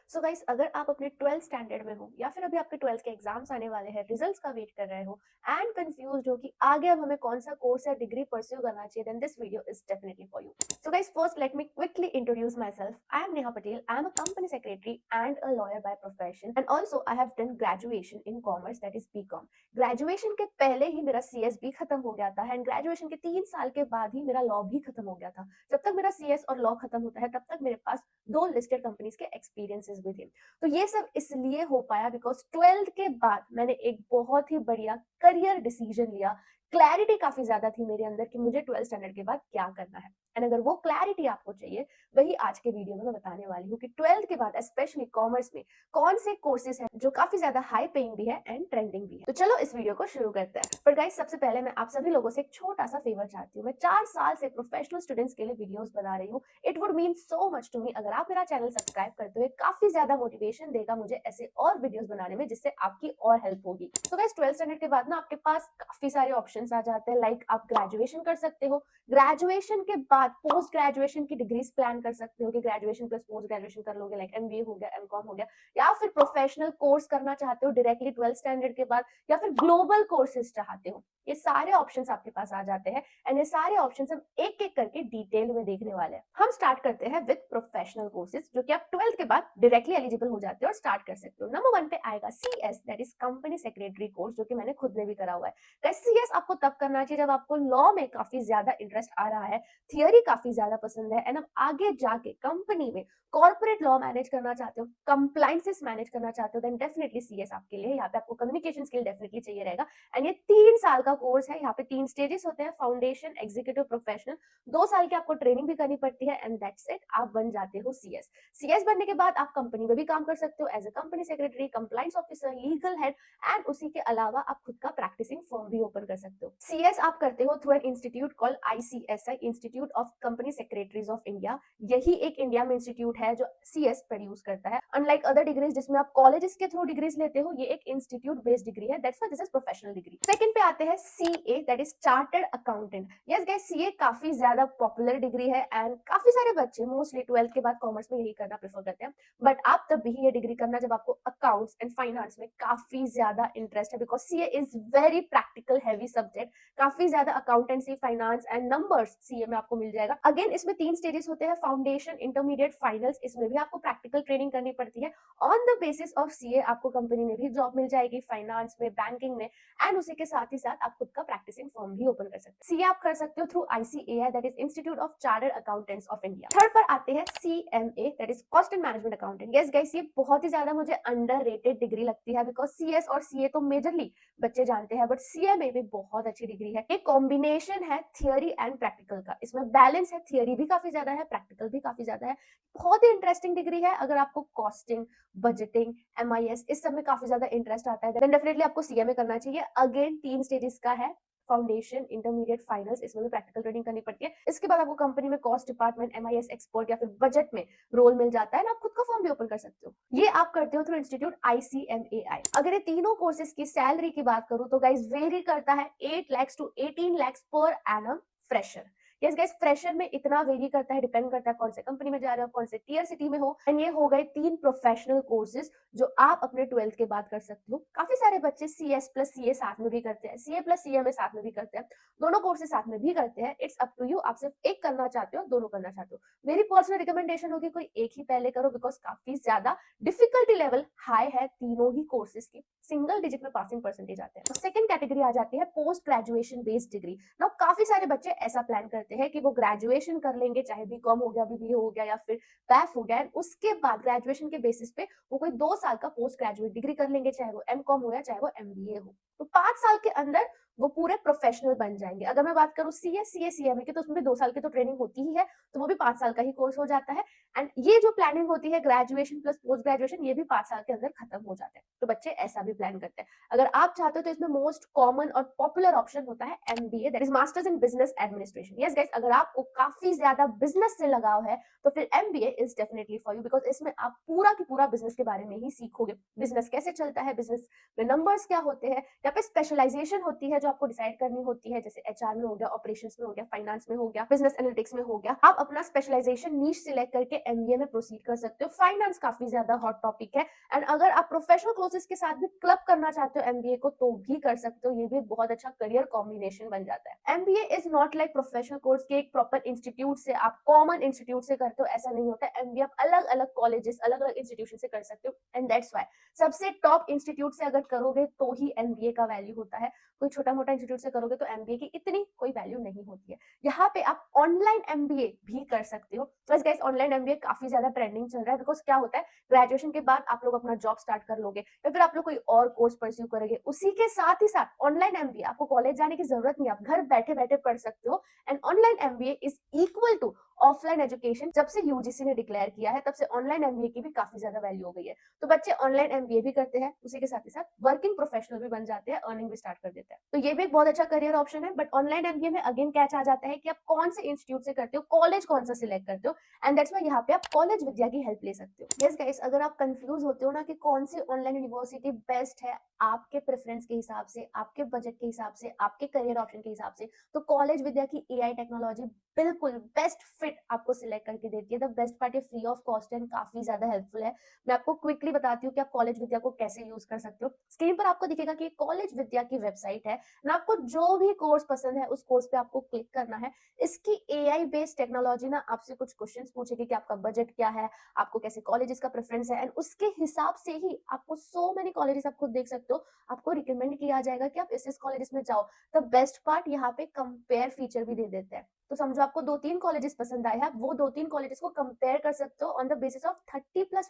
So guys, अगर आप अपने 12th स्टैंडर्ड में हो या फिर अभी आपके 12th के एग्जाम्स आने वाले हैं, रिजल्ट्स का वेट कर रहे हो एंड कंफ्यूज्ड हो कि आगे अब हमें कौन सा कोर्स या डिग्री परस्यू करना चाहिए, then this video is definitely for you. So guys, first let me quickly introduce myself. I am Neha Patel. I am a company secretary and a lawyer by profession and also I have done graduation in commerce, that is BCom. Graduation के पहले ही मेरा CS भी खत्म हो गया था and graduation के 3 साल के बाद ही मेरा लॉ भी खत्म हो गया था. जब तक मेरा सीएस और लॉ खत्म होता है तब तक मेरे पास 2 लिस्टेड कंपनीज के एक्सपीरियंसेस भी थे. तो ये सब इसलिए हो पाया बिकॉज 12th के बाद मैंने एक बहुत ही बढ़िया करियर डिसीजन लिया. क्लैरिटी काफी ज्यादा थी मेरे अंदर कि मुझे 12th स्टैंडर्ड के बाद क्या करना है. एंड अगर वो क्लैरिटी आपको चाहिए, वही आज के वीडियो में मैं बताने वाली हूँ कि 12th के बाद स्पेशली कॉमर्स में कौन से कोर्सेज हैं जो काफी ज्यादा हाई पेइंग भी है एंड ट्रेंडिंग भी है. तो चलो इस वीडियो को शुरू करते हैं. पर गाइस, सबसे पहले मैं आप सभी लोगों से एक छोटा सा फेवर चाहती हूँ. मैं 4 साल से प्रोफेशनल स्टूडेंट्स के लिए वीडियोस बना रही हूँ. It would mean so much to me अगर आप मेरा चैनल सब्सक्राइब करते हुए. काफी ज्यादा मोटिवेशन देगा मुझे ऐसे और वीडियोस बनाने में जिससे आपकी और हेल्प होगी. तो गाइस, 12th स्टैंडर्ड के बाद ना आपके पास काफी सारे ऑप्शंस आ जाते हैं. लाइक आप ग्रेजुएशन कर सकते हो. ग्रेजुएशन के बाद पोस्ट ग्रेजुएशन की डिग्रीज प्लान कर सकते हो कि ग्रेजुएशन प्लस पोस्ट ग्रेजुएशन कर लोगे. लाइक एमबीए हो गया, एमकॉम हो गया, या फिर प्रोफेशनल कोर्स करना चाहते हो डायरेक्टली 12th स्टैंडर्ड के बाद, या फिर ग्लोबल कोर्सेज चाहते हो. ये सारे ऑप्शंस आपके पास आ जाते हैं एंड ये सारे ऑप्शंस हम एक एक करके डिटेल में देखने वाले हैं. हम स्टार्ट करते हैं विद प्रोफेशनल कोर्सेज जो कि आप 12th के बाद डायरेक्टली एलिजिबल हो जाते हो और स्टार्ट कर सकते हो. नंबर 1 पे आएगा CS, that is company secretary course, जो कि मैंने खुद ने भी करा हुआ है. सीएस आपको तब करना चाहिए जब आपको लॉ में काफी ज्यादा इंटरेस्ट आ रहा है, थियरी काफी ज्यादा पसंद है एंड अब आगे जाके कंपनी में कॉर्पोरेट लॉ मैनेज करना चाहते हो, कंप्लायंसेस मैनेज करना चाहते हो, देन डेफिनेटली सीएस आपके लिए. यहाँ पे आपको कम्युनिकेशन स्किल डेफिनेटली चाहिए रहेगा. एंड ये 3 साल का कोर्स है. यहाँ पे 3 स्टेजेस होते हैं: फाउंडेशन, एग्जीक्यूटिव, प्रोफेशनल. 2 साल की आपको ट्रेनिंग भी करनी पड़ती है एंड दैट्स इट, आप बन जाते हो सीएस. सीएस बनने के बाद आप कंपनी में भी काम कर सकते हो as a company secretary, compliance officer, legal head and उसी के अलावा आप खुद का प्रैक्टिसिंग फर्म भी ओपन कर सकते हो. सीएस आप करते हो through an institute called ICSI, institute of company secretaries of India. यही एक इंडिया में इंस्टीट्यूट है जो सीएस प्रोड्यूस करता है. अनलाइक अदर डिग्रीज जिसमें आप कॉलेजेस के थ्रू डिग्रीज लेते हो, ये एक इंस्टीट्यूट बेस्ड डिग्री है. That's why this is professional degree. Second पे आते हैं CA, that is chartered accountant. Yes guys, CA काफी ज्यादा पॉपुलर डिग्री है एंड काफी सारे बच्चे मोस्टली 12th के बाद कॉमर्स में यही करना प्रेफर करते हैं. बट आप तब भी ये डिग्री करना जब आपको अकाउंट्स एंड फाइनेंस में काफी ज्यादा इंटरेस्ट है, because CA is very practical heavy subject. काफी ज्यादा accountancy, finance and numbers CA में आपको मिल जाएगा. अगेन इसमें 3 स्टेजेस होते हैं: फाउंडेशन, इंटरमीडिएट, फाइनल्स. इसमें भी आपको प्रैक्टिकल ट्रेनिंग करनी पड़ती है. On the basis of CA आपको कंपनी में भी जॉब मिल जाएगी, फाइनेंस में, बैंकिंग में एंड उसी के साथ ही साथ आप खुद का प्रैक्टिसिंग फर्म भी ओपन कर सकते हैं. सीए आप कर सकते हो through ICAI, that is institute of chartered accountants of India. Third पर आते हैं CMA, that is cost and management accountant. Yes guys, ये बहुत ही ज्यादा मुझे अंडररेटेड डिग्री लगती है बिकॉज सीएस और सीए तो मेजरली बच्चे जानते हैं, बट सीएमए भी बहुत अच्छी डिग्री है. एक कॉम्बिनेशन है थियरी एंड प्रैक्टिकल का. इसमें बैलेंस है, थियरी भी काफी ज्यादा है, प्रैक्टिकल भी काफी ज्यादा है. बहुत ही इंटरेस्टिंग डिग्री है. अगर आपको कॉस्टिंग, बजटिंग, एमआईएस इस सब में काफी ज्यादा इंटरेस्ट आता है, देन डेफिनेटली आपको सीए में करना चाहिए. अगेन 3 स्टेजेस का है: फाउंडेशन, इंटरमीडिएट, फाइनल्स. इसमें भी प्रैक्टिकल ट्रेनिंग करनी पड़ती है. इसके बाद आपको कंपनी में कॉस्ट डिपार्टमेंट, एमआईएस एक्सपर्ट या फिर बजट में रोल मिल जाता है ना, आप खुद का फॉर्म भी ओपन कर सकते हो. ये आप करते हो थ्रू इंस्टीट्यूट आईसीएमएआई. अगर ये तीनों कोर्सेज की सैलरी की बात करूं तो गाइस वेरी करता है 8 lakhs to 18 lakhs per annum fresher. Yes guys, fresher में इतना वेरी करता है, डिपेंड करता है कौन से कंपनी में जा रहे हो, कौन से टीयर सिटी में हो. एंड ये हो गए 3 प्रोफेशनल कोर्सेज जो आप अपने 12th के बाद कर सकते हो. काफी सारे बच्चे सीएस प्लस सीए साथ में भी करते हैं, सीए प्लस सीएमए साथ में भी करते हैं, दोनों कोर्सेज साथ में भी करते हैं. इट्स अप टू यू, आप सिर्फ एक करना चाहते हो, दोनों करना चाहते हो. मेरी पर्सनल रिकमेंडेशन होगी कोई एक ही पहले करो बिकॉज काफी ज्यादा डिफिकल्टी लेवल हाई है तीनों ही कोर्सेज की. सिंगल डिजिट में पासिंग परसेंटेज आते हैं. सेकंड कैटेगरी आ जाती है post graduation based degree. Now काफी सारे बच्चे ऐसा प्लान करते हैं कि वो ग्रेजुएशन कर लेंगे, चाहे बीकॉम हो गया, बीबीए हो गया या फिर पैफ हो गया, उसके बाद ग्रेजुएशन के बेसिस पे वो कोई 2 साल का पोस्ट ग्रेजुएट डिग्री कर लेंगे, चाहे वो एमकॉम हो या चाहे वो एमबीए हो. तो 5 साल के अंदर वो पूरे प्रोफेशनल बन जाएंगे. अगर मैं बात करूं सीएमए की, तो उसमें भी 2 साल की तो ट्रेनिंग होती ही है, तो वो भी 5 साल का ही कोर्स हो जाता है. एंड ये जो प्लानिंग होती है ग्रेजुएशन प्लस पोस्ट ग्रेजुएशन, ये भी 5 साल के अंदर खत्म हो जाता है. तो बच्चे ऐसा भी प्लान करते हैं. अगर आप चाहते हो तो इसमें मोस्ट कॉमन और पॉपुलर ऑप्शन होता है MBA, that is masters in business administration. Yes guys, अगर आपको काफी ज्यादा बिजनेस से लगाव है तो फिर MBA is definitely for you, because इसमें आप पूरा की पूरा बिजनेस के बारे में ही सीखोगे. बिजनेस कैसे चलता है, बिजनेस में नंबर्स क्या होते हैं, यहाँ पे स्पेशलाइजेशन होती है जो जो आपको डिसाइड करनी होती है, जैसे एचआर में हो गया, ऑपरेशंस में हो गया, फाइनेंस में हो गया, बिजनेस एनालिटिक्स में हो गया, आप अपना स्पेशलाइजेशन नीश सिलेक्ट करके एमबीए में प्रोसीड कर सकते हो। फाइनेंस काफी ज्यादा हॉट टॉपिक है, एंड अगर आप प्रोफेशनल कोर्सेज के साथ भी क्लब करना चाहते हो एमबीए को तो भी कर सकते हो। ये भी बहुत अच्छा करियर कॉम्बिनेशन बन जाता है। MBA is not like professional course के एक प्रॉपर इंस्टीट्यूट से, आप कॉमन इंस्टीट्यूट से करते हो, ऐसा नहीं होता है। एमबीए आप अलग अलग कॉलेजेस, अलग अलग इंस्टीट्यूशन से कर सकते हो, एंड दैट्स व्हाई सबसे टॉप इंस्टीट्यूट से अगर करोगे तो ही एमबीए का वैल्यू होता है। कोई छोटा मोटा इंस्टीट्यूट से करोगे तो एमबीए की इतनी कोई वैल्यू नहीं होती है। यहाँ पे आप ऑनलाइन एमबीए भी कर सकते हो। बस गाइस, ऑनलाइन एमबीए काफी ज्यादा ट्रेंडिंग चल रहा है, बिकॉज क्या होता है, ग्रेजुएशन के बाद आप लोग अपना जॉब स्टार्ट कर लोगे या फिर आप लोग कोई और कोर्स परस्यू करोगे, उसी के साथ ही साथ ऑनलाइन एमबीए, आपको कॉलेज जाने की जरूरत नहीं है, आप घर बैठे बैठे पढ़ सकते हो। And online MBA is equal to offline education. जब से यूजीसी ने डिक्लेयर किया है तब से ऑनलाइन एमबीए की भी काफी ज्यादा वैल्यू हो गई है। तो बच्चे ऑनलाइन एमबीए भी करते हैं, उसी के साथ ही साथ वर्किंग प्रोफेशनल भी बन जाते हैं, अर्निंग भी स्टार्ट कर देते हैं। तो ये भी एक बहुत अच्छा करियर ऑप्शन है। बट ऑनलाइन एमबीए में अगेन कैच आ जाता है कि आप कौन से इंस्टीट्यूट से करते हो, कॉलेज कौन सा सिलेक्ट करते हो, एंड दैट्स व्हाई यहाँ पे आप कॉलेज विद्या की हेल्प ले सकते हो। यस गाइस, अगर आप कंफ्यूज होते हो ना कि कौन सी ऑनलाइन यूनिवर्सिटी बेस्ट है आपके प्रेफरेंस के हिसाब से, आपके बजट के हिसाब से, आपके करियर ऑप्शन के हिसाब से, तो कॉलेज विद्या की एआई टेक्नोलॉजी बिल्कुल बेस्ट फिट आपको सिलेक्ट करके देती है। द बेस्ट पार्ट है फ्री ऑफ कॉस्ट एंड काफी ज्यादा हेल्पफुल है। मैं आपको क्विकली बताती हूँ कि आप कॉलेज विद्या को कैसे यूज कर सकते हो। स्क्रीन पर आपको दिखेगा कि कॉलेज विद्या की वेबसाइट है ना, आपको जो भी कोर्स पसंद है उस कोर्स पे आपको क्लिक करना है। इसकी एआई बेस्ड टेक्नोलॉजी ना आपसे कुछ क्वेश्चंस पूछेगी कि आपका बजट क्या है, आपको कैसे कॉलेजेस का प्रेफरेंस है, एंड उसके हिसाब से ही आपको सो मेनी कॉलेजेस आप खुद देख सकते हो, आपको रिकमेंड किया जाएगा कि आप इस कॉलेजेस में जाओ। द बेस्ट पार्ट यहाँ पे कंपेयर फीचर भी दे देते हैं। तो समझो आपको 2-3 कॉलेजेस पसंद आए हैं, वो 2-3 कॉलेजेस को कंपेयर कर सकते हो on the basis of 30+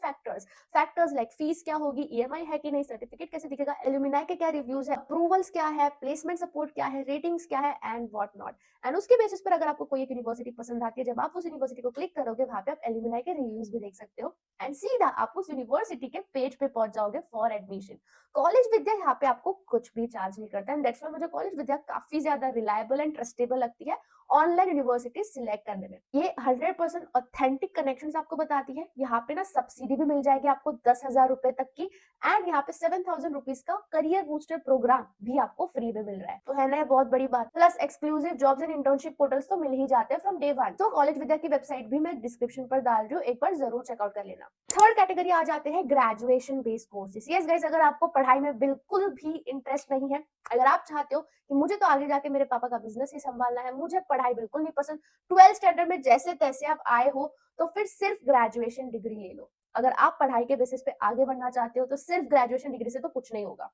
factors like fees क्या होगी, ईएमआई है कि नहीं, सर्टिफिकेट कैसे दिखेगा, एलुमिनाई के क्या रिव्यूज है, अप्रूवल्स क्या है, प्लेसमेंट सपोर्ट क्या है, रेटिंग्स क्या है, एंड व्हाट नॉट। एंड उसके बेसिस पर अगर आपको कोई एक यूनिवर्सिटी पसंद आती है, जब आप उस यूनिवर्सिटी को क्लिक करोगे वहां पे आप एलुमिनाई के रिव्यूज भी देख सकते हो, एंड सीधा आप उस यूनिवर्सिटी के पेज पे पहुंच जाओगे फॉर एडमिशन। कॉलेज विद्या यहाँ पे आपको कुछ भी चार्ज नहीं करता है, दैट्स व्हाई मुझे कॉलेज विद्या काफी ज्यादा रिलायबल एंड ट्रस्टेबल लगती है ऑनलाइन यूनिवर्सिटी सिलेक्ट करने में। ये 100% ऑथेंटिक कनेक्शंस आपको बताती है। यहाँ पे ना सब्सिडी भी मिल जाएगी आपको 10,000 रुपए तक की, एंड यहाँ पे 7,000 रुपीज का करियर बूस्टर प्रोग्राम भी आपको फ्री में मिल रहा है। तो है ना ये बहुत बड़ी बात। Plus exclusive jobs and internship portals तो मिल ही जाते हैं फ्रॉम डे 1। तो कॉलेज विद्या की वेबसाइट भी मैं डिस्क्रिप्शन पर डाल रही हूँ, एक बार जरूर चेकआउट कर लेना। थर्ड कैटेगरी आ जाते हैं graduation based courses. Yes guys, अगर आपको पढ़ाई में बिल्कुल भी इंटरेस्ट नहीं है, अगर आप चाहते हो कि मुझे तो आगे जाके मेरे पापा का बिजनेस ही संभालना है, मुझे पढ़ाई बिल्कुल नहीं पसंद, 12th स्टैंडर्ड में जैसे तैसे आप आए हो, तो फिर सिर्फ ग्रेजुएशन डिग्री ले लो। अगर आप पढ़ाई के बेसिस पे आगे बढ़ना चाहते हो तो सिर्फ ग्रेजुएशन डिग्री से तो कुछ नहीं होगा।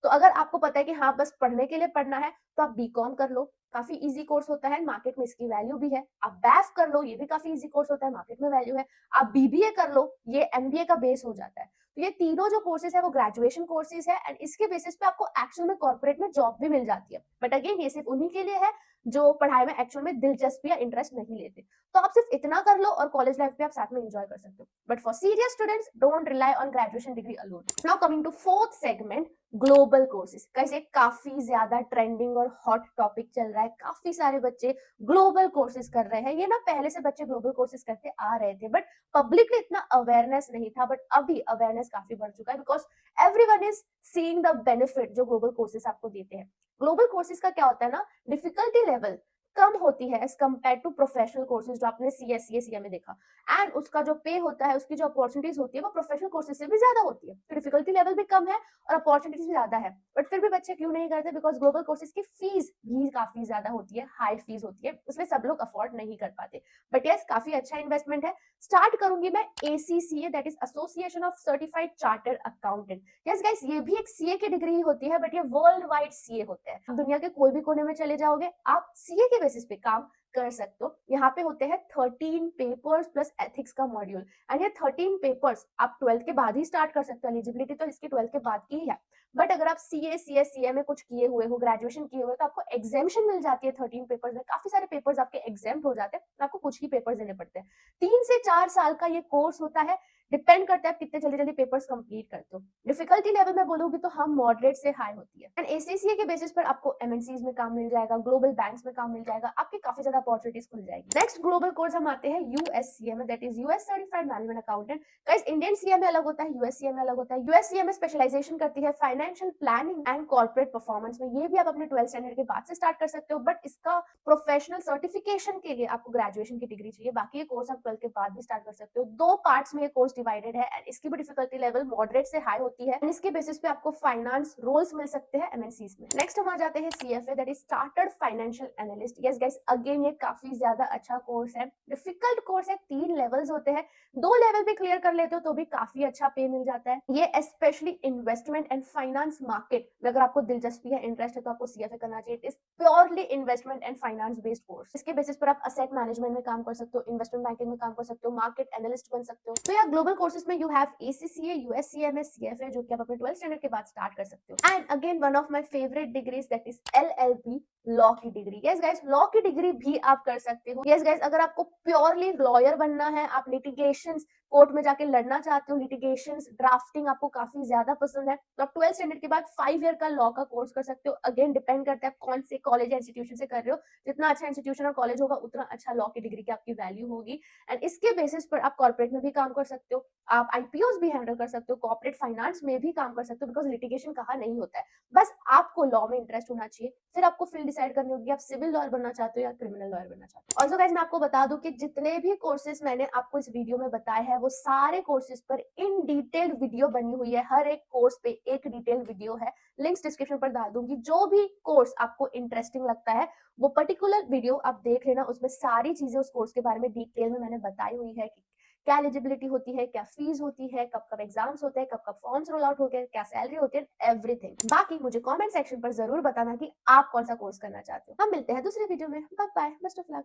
तो अगर आपको पता है कि हाँ बस पढ़ने के लिए पढ़ना है, तो आप बीकॉम कर लो, काफी इजी कोर्स होता है, मार्केट में इसकी वैल्यू भी है। आप बैफ कर लो, ये भी काफी इजी कोर्स होता है, मार्केट में वैल्यू है। आप बीबीए कर लो, ये एमबीए का बेस हो जाता है। तो ये तीनों जो कोर्सेज है वो ग्रेजुएशन कोर्सेज है, एंड इसके बेसिस पे आपको एक्चुअल में कॉर्पोरेट में जॉब भी मिल जाती है। बट अगेन ये सिर्फ उन्हीं के लिए है जो पढ़ाई में एक्चुअल में दिलचस्पी या इंटरेस्ट नहीं लेते। तो आप सिर्फ इतना कर लो और कॉलेज लाइफ भी आप साथ में एंजॉय कर सकते हो। But for serious students, don't rely on graduation degree alone. Now coming to fourth segment, global courses. कैसे काफी ज्यादा ट्रेंडिंग और हॉट टॉपिक चल रहा है, काफी सारे बच्चे ग्लोबल कोर्सेज कर रहे हैं। ये ना पहले से बच्चे ग्लोबल कोर्सेज करते आ रहे थे, बट पब्लिकली इतना अवेयरनेस नहीं था, बट अभी अवेयरनेस काफी बढ़ चुका है, because everyone is seeing the benefit जो ग्लोबल कोर्सेज आपको देते हैं। ग्लोबल कोर्सेज का क्या होता है ना, डिफिकल्टी लेवल कम होती है as compared to professional courses जो आपने सीएस सीए में देखा, एंड उसका जो पे होता है, उसकी जो अपॉर्चुनिटीज होती है वो प्रोफेशनल कोर्सेज से भी ज्यादा होती है। तो डिफिकल्टी लेवल भी कम है और अपॉर्चुनिटीज भी ज्यादा है, बट फिर भी बच्चे क्यों नहीं करते, बिकॉज ग्लोबल कोर्सेज की फीस भी काफी ज्यादा होती है, हाई फीस होती है, इसलिए सब लोग अफोर्ड नहीं कर पाते। बट यस, काफी अच्छा इन्वेस्टमेंट है। स्टार्ट करूंगी मैं ACCA, that is association of certified chartered accountant. Yes guys, ये भी एक सीए की डिग्री होती है, बट ये वर्ल्ड वाइड सीए होते हैं। दुनिया के कोई भी कोने में चले जाओगे, आप सीए के बेसिस पे काम कर सकते हो। यहाँ पे होते हैं 13 पेपर्स प्लस एथिक्स का मॉड्यूल, एंड ये 13 पेपर्स आप 12th के बाद ही स्टार्ट कर सकते हो। एलिजिबिलिटी तो इसकी 12th के बाद की ही है, बट अगर आप सीए सीएस सीए में कुछ किए हुए हो, ग्रेजुएशन किए हुए, तो आपको एग्जेम्पशन मिल जाती है 13 पेपर्स में। काफी सारे पेपर्स आपके एग्जेम्प्ट हो जाते हैं, आपको कुछ ही पेपर्स देने पड़ते हैं। 3 से 4 साल का ये कोर्स होता है। डिपेंड करता है आप कितने जल्दी जल्दी पेपर्स कंप्लीट करते हो। डिफिकल्टी लेवल में बोलूंगी तो हम मॉडरेट से हाई होती है। एंड एसीसीए के बेसिस पर आपको एमएनसीज में काम मिल जाएगा, ग्लोबल बैंक्स में काम मिल जाएगा, आपकी काफी ज्यादा अपॉर्चुनिटीज खुल जाएगी। नेक्स्ट ग्लोबल कोर्स हम आते हैं US CM, that is US certified management accountant. Guys Indian CMA अलग होता है, यूएससीएमए अलग होता है। यूएससीएमए स्पेशलाइजेशन करती है financial planning and corporate performance में। ये भी आप अपने 12th स्टैंडर्ड के बाद से स्टार्ट कर सकते हो, बट इसका प्रोफेशनल सर्टिफिकेशन के लिए आपको ग्रेजुएशन की डिग्री चाहिए। बाकी ये कोर्स आप 12th के बाद भी स्टार्ट कर सकते हो। 2 पार्ट्स में ये कोर्स डिवाइडेड है एंड इसकी भी डिफिकल्टी लेवल मॉडरेट से हाई होती है एंड इसके बेसिस पे आपको फाइनेंस रोल्स मिल सकते हैं एमएनसीज में। नेक्स्ट हम आ जाते हैं CFA, that is chartered financial analyst. Yes guys, again ये काफी ज्यादा अच्छा कोर्स है, डिफिकल्ट कोर्स है। 3 लेवल्स होते हैं, 2 लेवल भी क्लियर कर लेते हो तो भी काफी अच्छा पे मिल जाता है। ये specially investment and finance market में अगर आपको दिलचस्पी है, इंटरेस्ट है, तो आपको सीएफए करना चाहिए। It is purely investment and finance based course. इसके बेसिस पर आप असेट मैनेजमेंट में काम कर सकते हो, इन्वेस्टमेंट बैंकिंग में काम कर सकते हो, मार्केट एनालिस्ट बन सकते हो। तो या ग्लोबल कोर्सेज में you have ACCA, USCMA, CFA, जो कि आप अपने 12th स्टैंडर्ड के बाद स्टार्ट कर सकते हो। And again one of my favourite degrees, that is LLB, law की डिग्री। यस गाइस, लॉ की डिग्री भी आप कर सकते हो। यस गाइस, अगर आपको प्योरली लॉयर बनना है, आप लिटिगेशंस कोर्ट में जाके लड़ना चाहते हो, लिटिगेशंस ड्राफ्टिंग आपको काफी ज्यादा पसंद है, तो आप 12th स्टैंडर्ड के बाद 5 ईयर का लॉ का कोर्स कर सकते हो। अगेन डिपेंड करता है कौन से कॉलेज या इंस्टीट्यूशन से कर रहे हो। जितना अच्छा इंस्टीट्यूशन और कॉलेज होगा उतना अच्छा लॉ की डिग्री की आपकी वैल्यू होगी। एंड इसके बेसिस पर आप कॉर्पोरेट में भी काम कर सकते हो, आप आईपीओस भी हैंडल कर सकते हो, कॉर्पोरेट फाइनेंस में भी काम कर सकते हो, बिकॉज लिटिगेशन कहा नहीं होता है। बस आपको लॉ में इंटरेस्ट होना चाहिए, फिर आपको फील्ड डिसाइड करनी होगी आप सिविल लॉयर बनना चाहते हो या क्रिमिनल लॉयर बनना चाहते हो। ऑल्सो गाइस, मैं आपको बता दूं कि जितने भी कोर्सेज मैंने आपको इस वीडियो में बताए हैं वो सारे कोर्सेज पर इन डिटेल्ड वीडियो बनी हुई है। हर एक कोर्स पे एक डिटेल्ड वीडियो है, लिंक्स डिस्क्रिप्शन पर डाल दूंगी। जो भी कोर्स आपको इंटरेस्टिंग लगता है वो पर्टिकुलर वीडियो आप देख लेना, उसमें सारी चीजें उस कोर्स के बारे में डिटेल में मैंने बताई हुई है कि क्या एलिजिबिलिटी होती है, क्या फीस होती है, कब कब एग्जाम्स होते हैं, कब कब फॉर्म्स रोल आउट होते हैं, क्या सैलरी होती है, एवरीथिंग। बाकी मुझे कमेंट सेक्शन पर जरूर बताना कि आप कौन सा कोर्स करना चाहते हो। हम मिलते हैं दूसरे वीडियो में। Bye bye, best of luck.